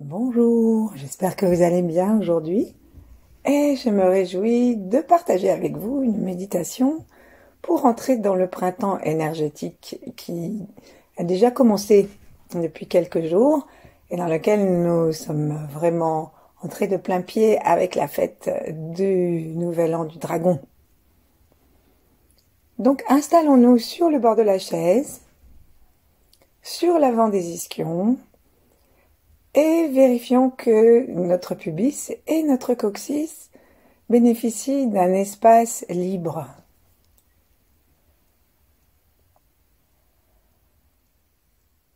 Bonjour, j'espère que vous allez bien aujourd'hui et je me réjouis de partager avec vous une méditation pour entrer dans le printemps énergétique qui a déjà commencé depuis quelques jours et dans lequel nous sommes vraiment entrés de plein pied avec la fête du Nouvel An du Dragon. Donc installons-nous sur le bord de la chaise, sur l'avant des ischions, et vérifions que notre pubis et notre coccyx bénéficient d'un espace libre.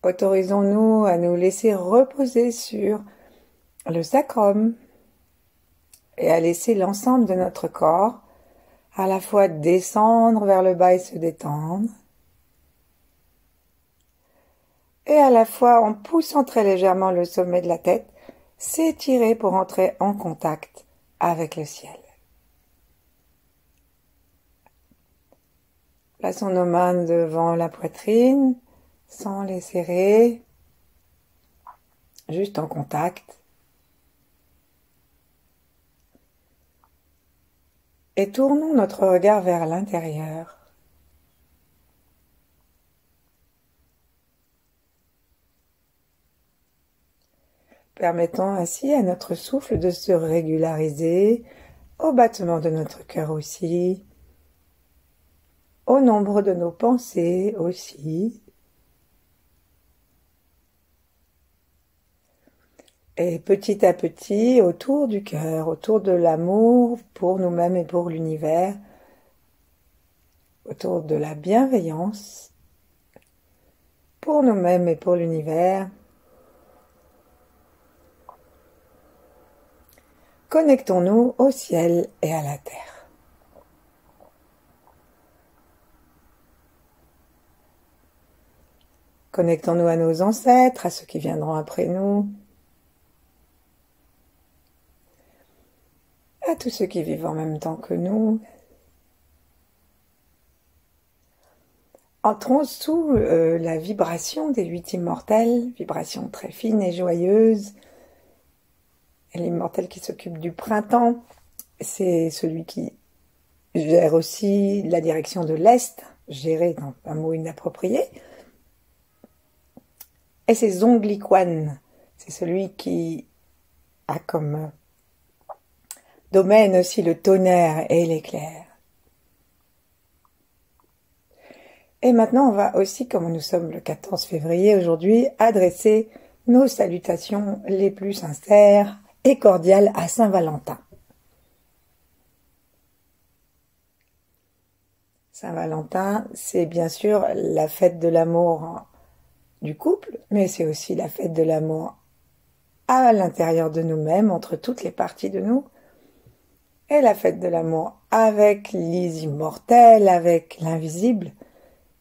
Autorisons-nous à nous laisser reposer sur le sacrum et à laisser l'ensemble de notre corps à la fois descendre vers le bas et se détendre, et à la fois en poussant très légèrement le sommet de la tête, s'étirer pour entrer en contact avec le ciel. Plaçons nos mains devant la poitrine, sans les serrer, juste en contact. Et tournons notre regard vers l'intérieur. Permettons ainsi à notre souffle de se régulariser, au battement de notre cœur aussi, au nombre de nos pensées aussi. Et petit à petit, autour du cœur, autour de l'amour pour nous-mêmes et pour l'univers, autour de la bienveillance pour nous-mêmes et pour l'univers, connectons-nous au ciel et à la terre. Connectons-nous à nos ancêtres, à ceux qui viendront après nous, à tous ceux qui vivent en même temps que nous. Entrons sous la vibration des 8 immortels, vibration très fine et joyeuse. Et l'immortel qui s'occupe du printemps, c'est celui qui gère aussi la direction de l'Est, gérer dans un mot inapproprié. Et c'est Zongliquan, c'est celui qui a comme domaine aussi le tonnerre et l'éclair. Et maintenant, on va aussi, comme nous sommes le 14 février aujourd'hui, adresser nos salutations les plus sincères et cordiales à Saint-Valentin. Saint-Valentin, c'est bien sûr la fête de l'amour du couple, mais c'est aussi la fête de l'amour à l'intérieur de nous-mêmes, entre toutes les parties de nous, et la fête de l'amour avec les immortels, avec l'invisible,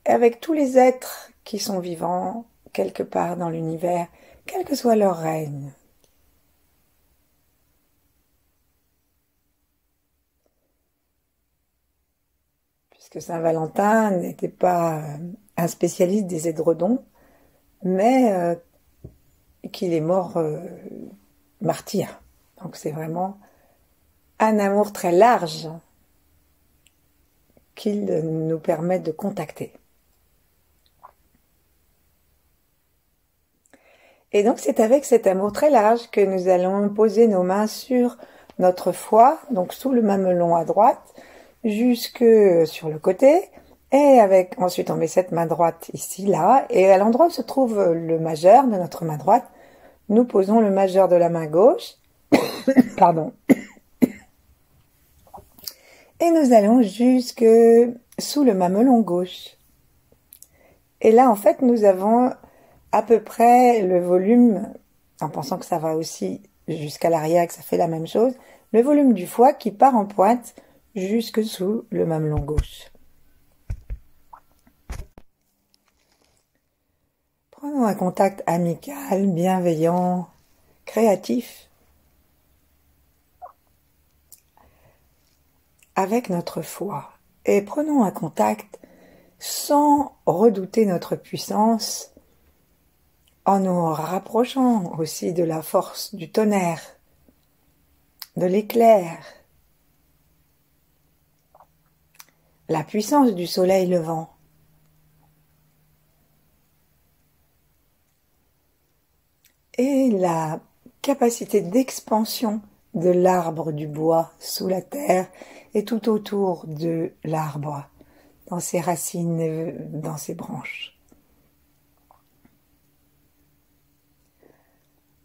et avec tous les êtres qui sont vivants quelque part dans l'univers, quel que soit leur règne. Puisque Saint-Valentin n'était pas un spécialiste des édredons, mais qu'il est mort martyr. Donc c'est vraiment un amour très large qu'il nous permet de contacter. Et donc c'est avec cet amour très large que nous allons poser nos mains sur notre foie, donc sous le mamelon à droite, jusque sur le côté, et ensuite on met cette main droite ici, là, et à l'endroit où se trouve le majeur de notre main droite, nous posons le majeur de la main gauche, pardon, et nous allons jusque sous le mamelon gauche. Et là, en fait, nous avons à peu près le volume, en pensant que ça va aussi jusqu'à l'arrière, que ça fait la même chose, le volume du foie qui part en pointe jusque sous le mamelon gauche. Prenons un contact amical, bienveillant, créatif avec notre foie. Et prenons un contact sans redouter notre puissance en nous rapprochant aussi de la force du tonnerre, de l'éclair, la puissance du soleil levant. Et la capacité d'expansion de l'arbre du bois sous la terre et tout autour de l'arbre, dans ses racines et dans ses branches.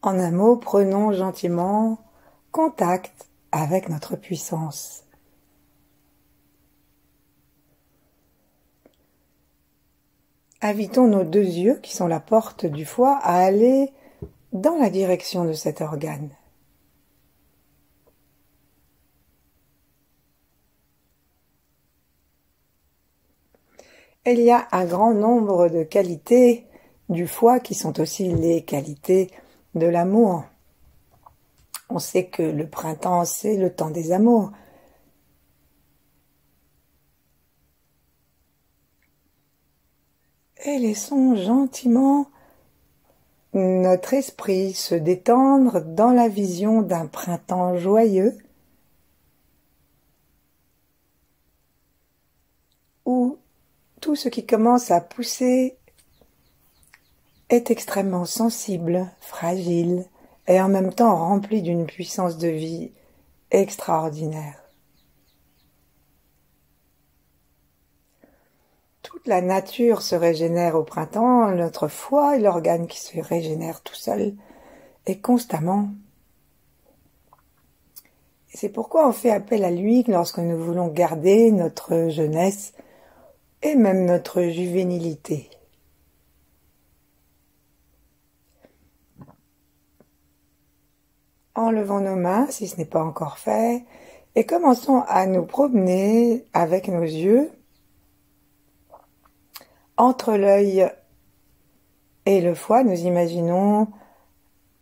En un mot, prenons gentiment contact avec notre puissance. Invitons nos deux yeux, qui sont la porte du foie, à aller dans la direction de cet organe. Il y a un grand nombre de qualités du foie qui sont aussi les qualités de l'amour. On sait que le printemps, c'est le temps des amours. Et laissons gentiment notre esprit se détendre dans la vision d'un printemps joyeux où tout ce qui commence à pousser est extrêmement sensible, fragile et en même temps rempli d'une puissance de vie extraordinaire. Toute la nature se régénère au printemps, notre foie est l'organe qui se régénère tout seul et constamment. Et c'est pourquoi on fait appel à lui lorsque nous voulons garder notre jeunesse et même notre juvénilité. Enlevons nos mains si ce n'est pas encore fait et commençons à nous promener avec nos yeux entre l'œil et le foie. Nous imaginons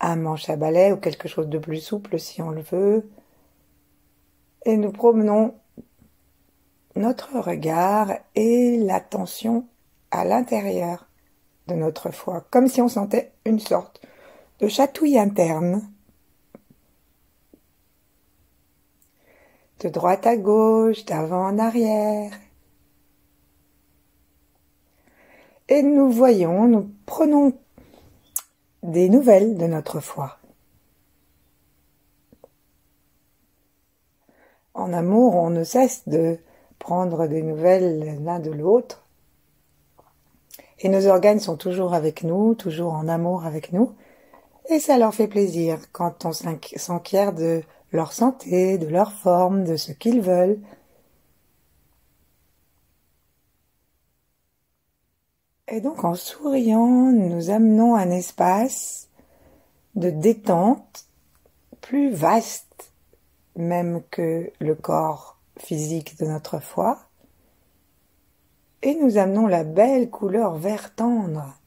un manche à balai ou quelque chose de plus souple si on le veut et nous promenons notre regard et l'attention à l'intérieur de notre foie, comme si on sentait une sorte de chatouille interne. De droite à gauche, d'avant en arrière. Et nous voyons, nous prenons des nouvelles de notre foie. En amour, on ne cesse de prendre des nouvelles l'un de l'autre. Et nos organes sont toujours avec nous, toujours en amour avec nous. Et ça leur fait plaisir quand on s'enquiert de leur santé, de leur forme, de ce qu'ils veulent. Et donc en souriant, nous amenons un espace de détente plus vaste même que le corps physique de notre foie. Et nous amenons la belle couleur vert tendre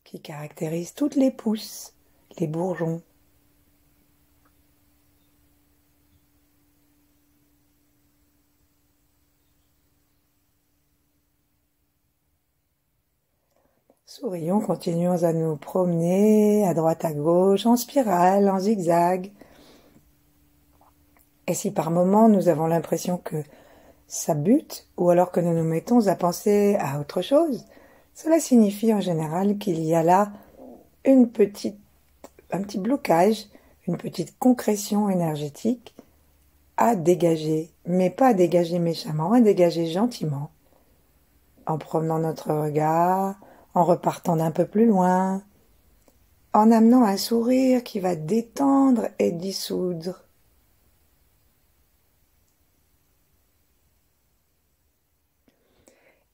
qui caractérise toutes les pousses, les bourgeons. Sourions, continuons à nous promener à droite à gauche, en spirale, en zigzag. Et si par moment nous avons l'impression que ça bute, ou alors que nous nous mettons à penser à autre chose, cela signifie en général qu'il y a là un petit blocage, une petite concrétion énergétique à dégager, mais pas à dégager méchamment, à dégager gentiment, en promenant notre regard, en repartant d'un peu plus loin, en amenant un sourire qui va détendre et dissoudre.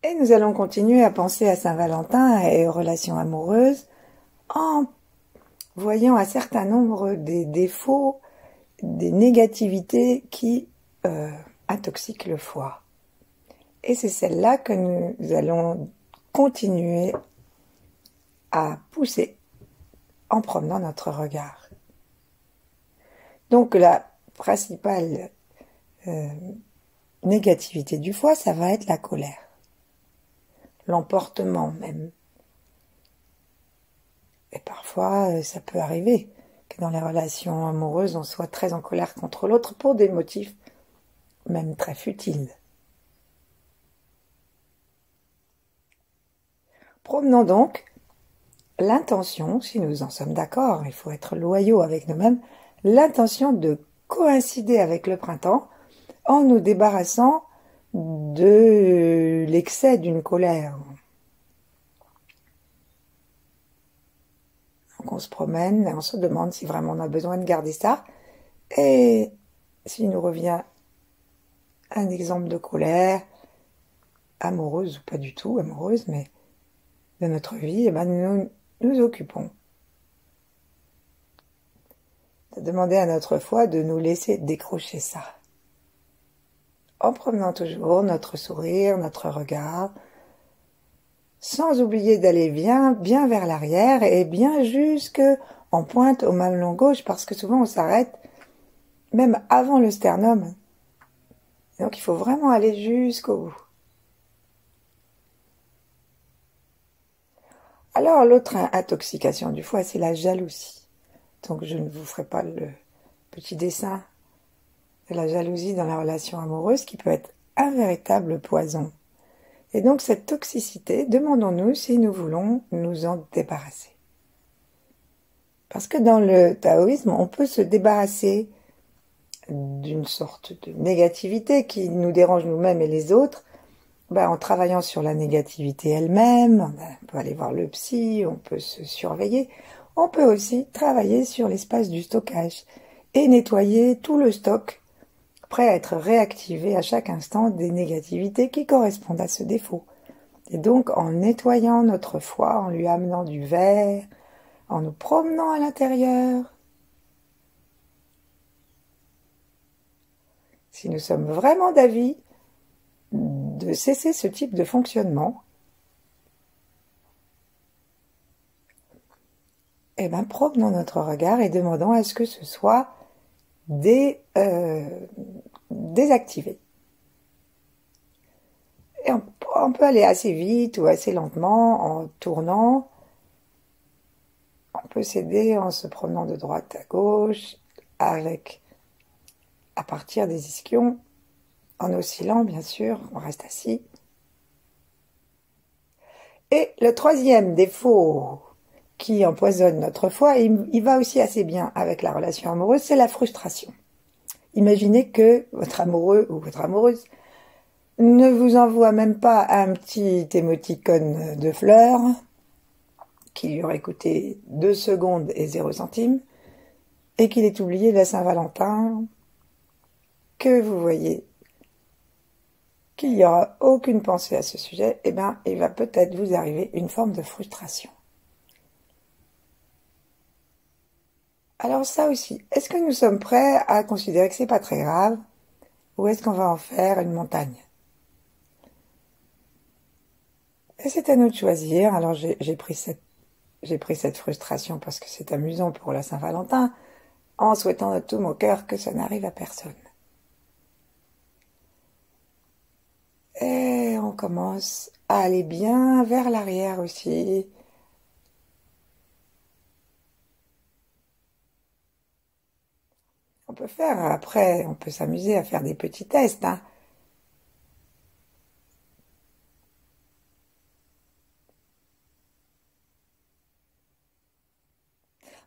Et nous allons continuer à penser à Saint-Valentin et aux relations amoureuses en voyant un certain nombre des défauts, des négativités qui intoxiquent le foie. Et c'est celle-là que nous allons continuer à pousser en promenant notre regard. Donc la principale négativité du foie, ça va être la colère. l'emportement même. Et parfois, ça peut arriver que dans les relations amoureuses, on soit très en colère contre l'autre pour des motifs même très futiles. Promenons donc l'intention, si nous en sommes d'accord, il faut être loyaux avec nous-mêmes, l'intention de coïncider avec le printemps en nous débarrassant de l'excès d'une colère. Donc on se promène et on se demande si vraiment on a besoin de garder ça. Et s'il nous revient un exemple de colère, amoureuse ou pas du tout amoureuse, mais de notre vie, eh ben nous nous occupons de demander à notre foi de nous laisser décrocher ça. En promenant toujours notre sourire, notre regard, sans oublier d'aller bien vers l'arrière et bien jusque en pointe au mamelon gauche, parce que souvent on s'arrête même avant le sternum. Donc il faut vraiment aller jusqu'au bout. Alors l'autre intoxication du foie, c'est la jalousie. Donc je ne vous ferai pas le petit dessin de la jalousie dans la relation amoureuse qui peut être un véritable poison. Et donc cette toxicité, demandons-nous si nous voulons nous en débarrasser. Parce que dans le taoïsme, on peut se débarrasser d'une sorte de négativité qui nous dérange nous-mêmes et les autres, en travaillant sur la négativité elle-même. On peut aller voir le psy, on peut se surveiller. On peut aussi travailler sur l'espace du stockage et nettoyer tout le stock, prêt à être réactivé à chaque instant des négativités qui correspondent à ce défaut. Et donc, en nettoyant notre foie, en lui amenant du verre, en nous promenant à l'intérieur, si nous sommes vraiment d'avis de cesser ce type de fonctionnement, promenons notre regard et demandons à ce que ce soit désactivé. Et on peut aller assez vite ou assez lentement en tournant. On peut s'aider en se promenant de droite à gauche, à partir des ischions, en oscillant bien sûr, on reste assis. Et le troisième défaut qui empoisonne notre foie, il va aussi assez bien avec la relation amoureuse, c'est la frustration. Imaginez que votre amoureux ou votre amoureuse ne vous envoie même pas un petit émoticône de fleurs qui lui aurait coûté 2 secondes et 0 centimes et qu'il ait oublié la Saint-Valentin, que vous voyez qu'il n'y aura aucune pensée à ce sujet, il va peut-être vous arriver une forme de frustration. Alors ça aussi, est-ce que nous sommes prêts à considérer que c'est pas très grave, ou est-ce qu'on va en faire une montagne? Et c'est à nous de choisir. Alors j'ai pris cette frustration parce que c'est amusant pour la Saint-Valentin, en souhaitant de tout mon cœur que ça n'arrive à personne. Et on commence à aller bien vers l'arrière aussi. On peut faire, après, on peut s'amuser à faire des petits tests, hein.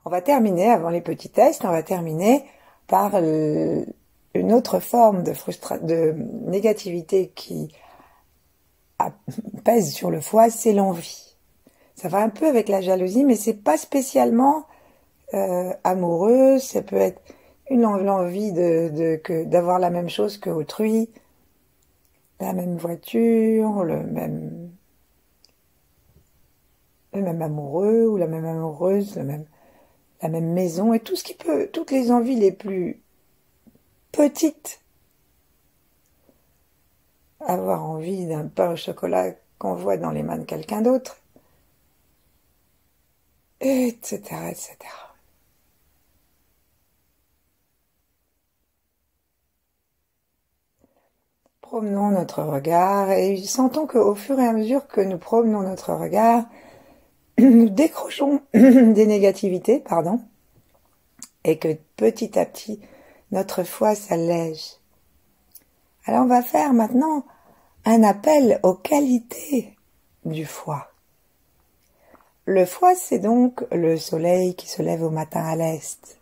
On va terminer, avant les petits tests, on va terminer par une autre forme de négativité qui pèse sur le foie, c'est l'envie. Ça va un peu avec la jalousie, mais c'est pas spécialement amoureux. Ça peut être l'envie d'avoir la même chose que autrui, la même voiture, le même amoureux ou la même amoureuse, la même maison, et tout ce qui peut, toutes les envies les plus petites. Avoir envie d'un pain au chocolat qu'on voit dans les mains de quelqu'un d'autre, etc., etc. promenons notre regard et sentons qu'au fur et à mesure que nous promenons notre regard, nous décrochons des négativités, et que petit à petit, notre foi s'allège. Alors on va faire maintenant un appel aux qualités du foie. Le foie, c'est donc le soleil qui se lève au matin à l'est.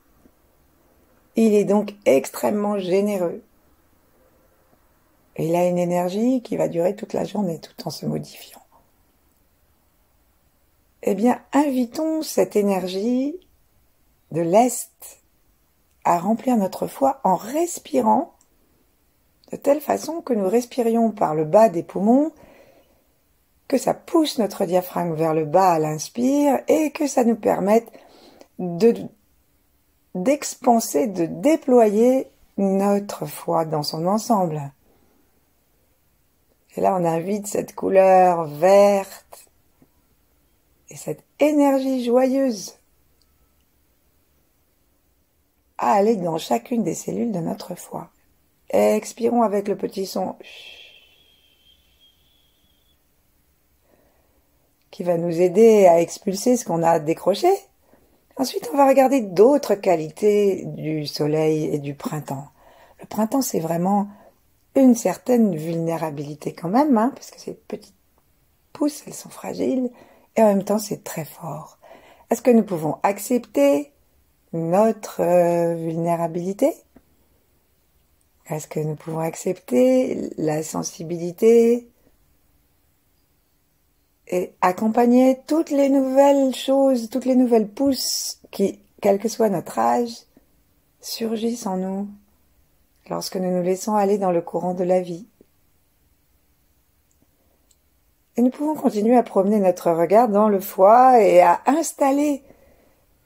Il est donc extrêmement généreux. Et il a une énergie qui va durer toute la journée tout en se modifiant. Eh bien, invitons cette énergie de l'Est à remplir notre foie en respirant de telle façon que nous respirions par le bas des poumons, que ça pousse notre diaphragme vers le bas à l'inspire et que ça nous permette d'expanser, de déployer notre foie dans son ensemble. Et là, on invite cette couleur verte et cette énergie joyeuse à aller dans chacune des cellules de notre foie. Expirons avec le petit son qui va nous aider à expulser ce qu'on a décroché. Ensuite, on va regarder d'autres qualités du soleil et du printemps. Le printemps, c'est vraiment une certaine vulnérabilité quand même, parce que ces petites pousses, elles sont fragiles, et en même temps, c'est très fort. Est-ce que nous pouvons accepter notre vulnérabilité? Est-ce que nous pouvons accepter la sensibilité et accompagner toutes les nouvelles choses, toutes les nouvelles pousses qui, quel que soit notre âge, surgissent en nous lorsque nous nous laissons aller dans le courant de la vie? Et nous pouvons continuer à promener notre regard dans le foie et à installer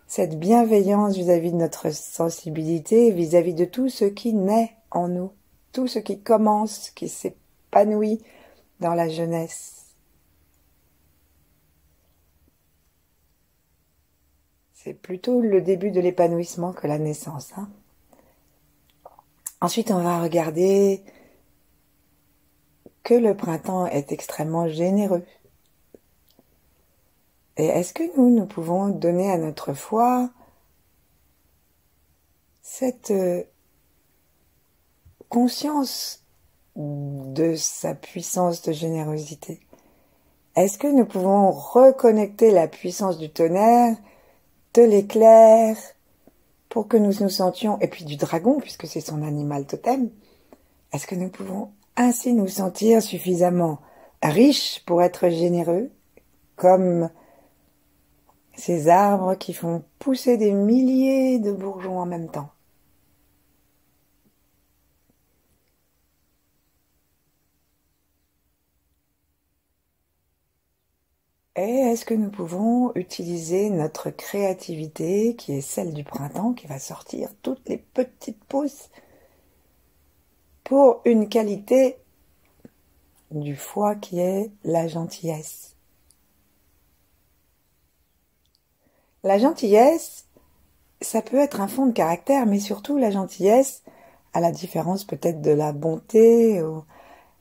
cette bienveillance vis-à-vis de notre sensibilité, vis-à-vis de tout ce qui naît en nous, tout ce qui commence, qui s'épanouit dans la jeunesse. C'est plutôt le début de l'épanouissement que la naissance. Ensuite, on va regarder que le printemps est extrêmement généreux. Et est-ce que nous pouvons donner à notre foie cette conscience de sa puissance de générosité? Est-ce que nous pouvons reconnecter la puissance du tonnerre, de l'éclair, pour que nous nous sentions, et puis du dragon, puisque c'est son animal totem, est-ce que nous pouvons ainsi nous sentir suffisamment riches pour être généreux, comme ces arbres qui font pousser des milliers de bourgeons en même temps? Et est-ce que nous pouvons utiliser notre créativité, qui est celle du printemps, qui va sortir toutes les petites pousses, pour une qualité du foie qui est la gentillesse? La gentillesse, ça peut être un fond de caractère, mais surtout la gentillesse, à la différence peut-être de la bonté,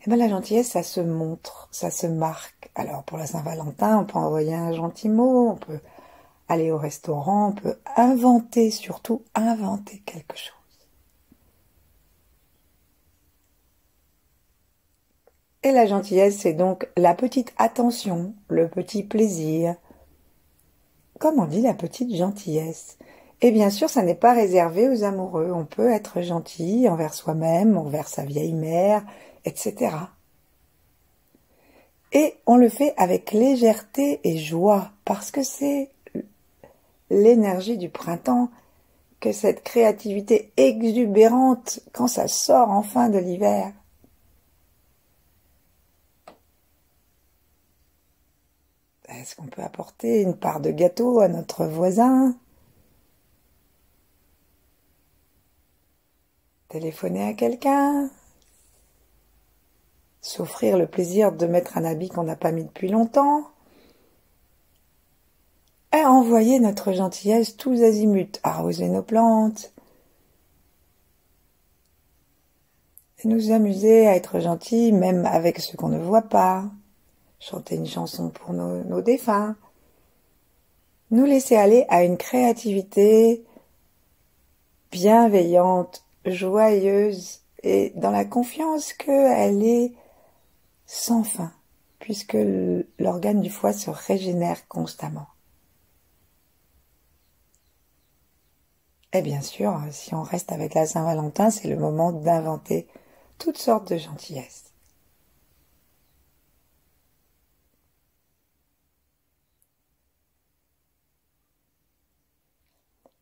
la gentillesse, ça se montre, ça se marque. Alors pour la Saint-Valentin, on peut envoyer un gentil mot, on peut aller au restaurant, on peut inventer, surtout inventer quelque chose. Et la gentillesse, c'est donc la petite attention, le petit plaisir. Comme on dit, la petite gentillesse. Et bien sûr, ça n'est pas réservé aux amoureux. On peut être gentil envers soi-même, envers sa vieille mère, etc. Et on le fait avec légèreté et joie, parce que c'est l'énergie du printemps, que cette créativité exubérante quand ça sort enfin de l'hiver. Est-ce qu'on peut apporter une part de gâteau à notre voisin? Téléphoner à quelqu'un? S'offrir le plaisir de mettre un habit qu'on n'a pas mis depuis longtemps? Et envoyer notre gentillesse tous azimuts, arroser nos plantes, Et nous amuser à être gentils, même avec ceux qu'on ne voit pas. Chanter une chanson pour nos défunts. Nous laisser aller à une créativité bienveillante, joyeuse et dans la confiance qu'elle est sans fin, puisque l'organe du foie se régénère constamment. Et bien sûr, si on reste avec la Saint-Valentin, c'est le moment d'inventer toutes sortes de gentillesses.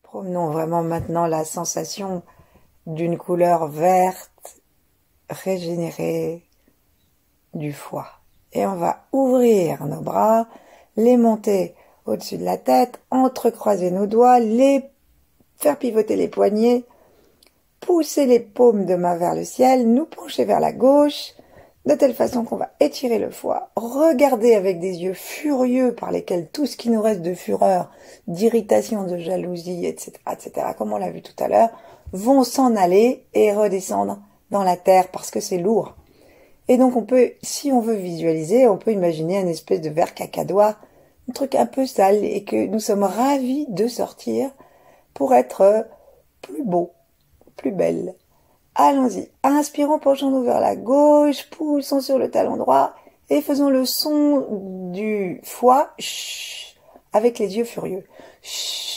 Promenons vraiment maintenant la sensation d'une couleur verte, régénérée du foie. Et on va ouvrir nos bras, les monter au-dessus de la tête, entrecroiser nos doigts, faire pivoter les poignets, pousser les paumes de main vers le ciel, nous pencher vers la gauche, de telle façon qu'on va étirer le foie, regarder avec des yeux furieux par lesquels tout ce qui nous reste de fureur, d'irritation, de jalousie, etc., comme on l'a vu tout à l'heure, vont s'en aller et redescendre dans la terre parce que c'est lourd. Et donc on peut, si on veut visualiser, on peut imaginer un espèce de verre cacadois, un truc un peu sale et que nous sommes ravis de sortir pour être plus beau, plus belle. Allons-y. Inspirons, penchons-nous vers la gauche, poussons sur le talon droit et faisons le son du foie chut, avec les yeux furieux. Chut.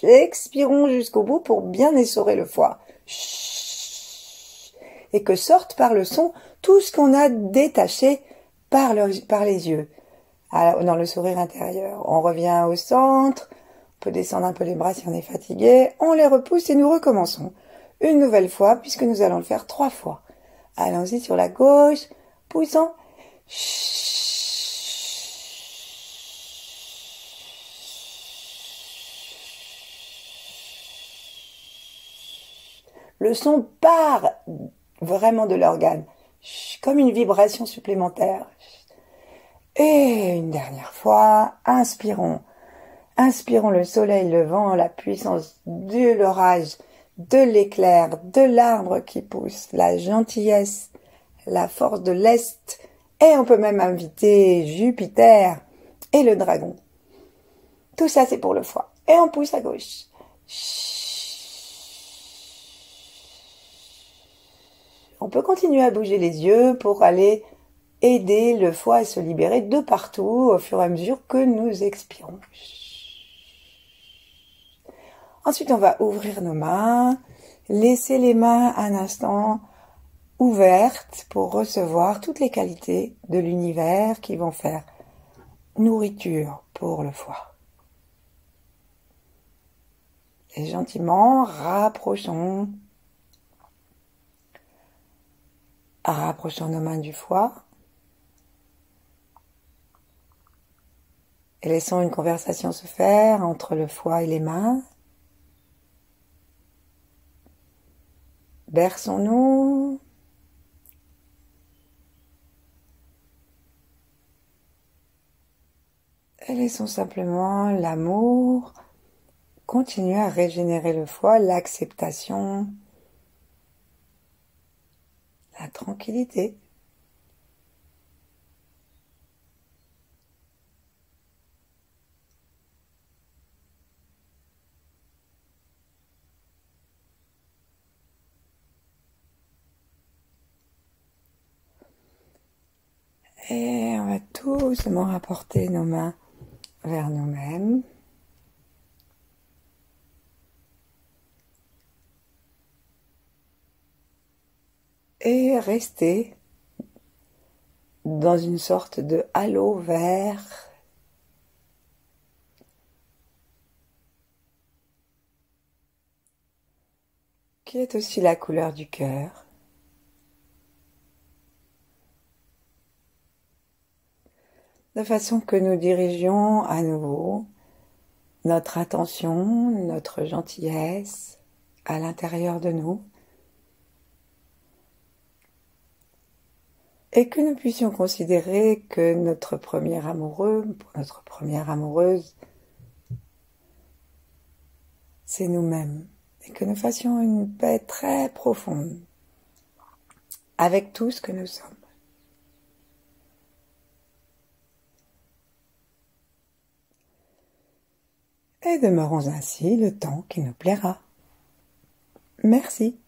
Expirons jusqu'au bout pour bien essorer le foie. Chut. Et que sorte par le son tout ce qu'on a détaché par les yeux. Alors, dans le sourire intérieur. On revient au centre. On peut descendre un peu les bras si on est fatigué. On les repousse et nous recommençons. Une nouvelle fois, puisque nous allons le faire 3 fois. Allons-y sur la gauche. Poussons. Le son part vraiment de l'organe. Comme une vibration supplémentaire. Et une dernière fois. Inspirons. Inspirons le soleil levant, la puissance de l'orage, de l'éclair, de l'arbre qui pousse, la gentillesse, la force de l'Est, et on peut même inviter Jupiter et le dragon. Tout ça c'est pour le foie. Et on pousse à gauche. On peut continuer à bouger les yeux pour aller aider le foie à se libérer de partout au fur et à mesure que nous expirons. Ensuite, on va ouvrir nos mains, laisser les mains un instant ouvertes pour recevoir toutes les qualités de l'univers qui vont faire nourriture pour le foie. Et gentiment, rapprochons nos mains du foie et laissons une conversation se faire entre le foie et les mains. Berçons-nous. Et laissons simplement l'amour continuer à régénérer le foie, l'acceptation, la tranquillité. Et on va tout doucement rapporter nos mains vers nous-mêmes. Et rester dans une sorte de halo vert qui est aussi la couleur du cœur. De façon que nous dirigions à nouveau notre attention, notre gentillesse à l'intérieur de nous et que nous puissions considérer que notre premier amoureux, notre première amoureuse c'est nous-mêmes, et que nous fassions une paix très profonde avec tout ce que nous sommes. Et demeurons ainsi le temps qui nous plaira. Merci.